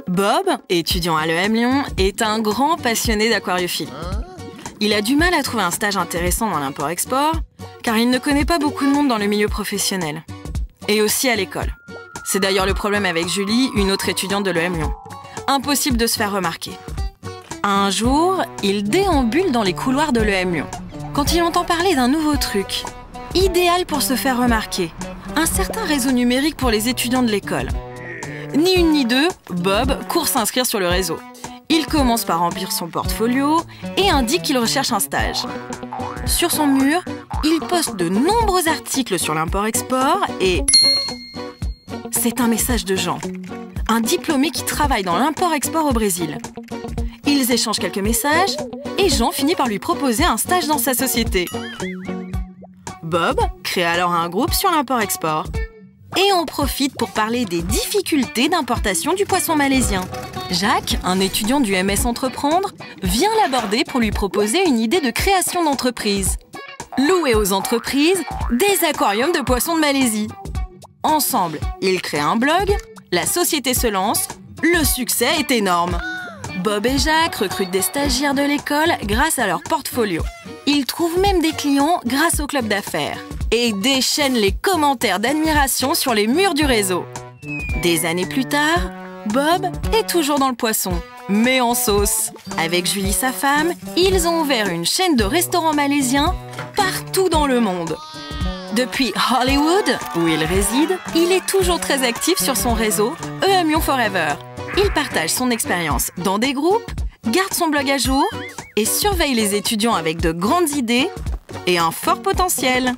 Bob, étudiant à l'EM Lyon, est un grand passionné d'aquariophilie. Il a du mal à trouver un stage intéressant dans l'import-export, car il ne connaît pas beaucoup de monde dans le milieu professionnel. Et aussi à l'école. C'est d'ailleurs le problème avec Julie, une autre étudiante de l'EM Lyon. Impossible de se faire remarquer. Un jour, il déambule dans les couloirs de l'EM Lyon, quand il entend parler d'un nouveau truc, idéal pour se faire remarquer, un certain réseau numérique pour les étudiants de l'école. Ni une ni deux, Bob court s'inscrire sur le réseau. Il commence par remplir son portfolio et indique qu'il recherche un stage. Sur son mur, il poste de nombreux articles sur l'import-export et... c'est un message de Jean, un diplômé qui travaille dans l'import-export au Brésil. Ils échangent quelques messages et Jean finit par lui proposer un stage dans sa société. Bob crée alors un groupe sur l'import-export. Et on profite pour parler des difficultés d'importation du poisson malaisien. Jacques, un étudiant du MS Entreprendre, vient l'aborder pour lui proposer une idée de création d'entreprise. Louer aux entreprises des aquariums de poissons de Malaisie. Ensemble, ils créent un blog, la société se lance, le succès est énorme. Bob et Jacques recrutent des stagiaires de l'école grâce à leur portfolio. Ils trouvent même des clients grâce au club d'affaires et déchaînent les commentaires d'admiration sur les murs du réseau. Des années plus tard, Bob est toujours dans le poisson, mais en sauce. Avec Julie, sa femme, ils ont ouvert une chaîne de restaurants malaisiens partout dans le monde. Depuis Hollywood, où il réside, il est toujours très actif sur son réseau EM Lyon Forever. Il partage son expérience dans des groupes, garde son blog à jour et surveille les étudiants avec de grandes idées et un fort potentiel.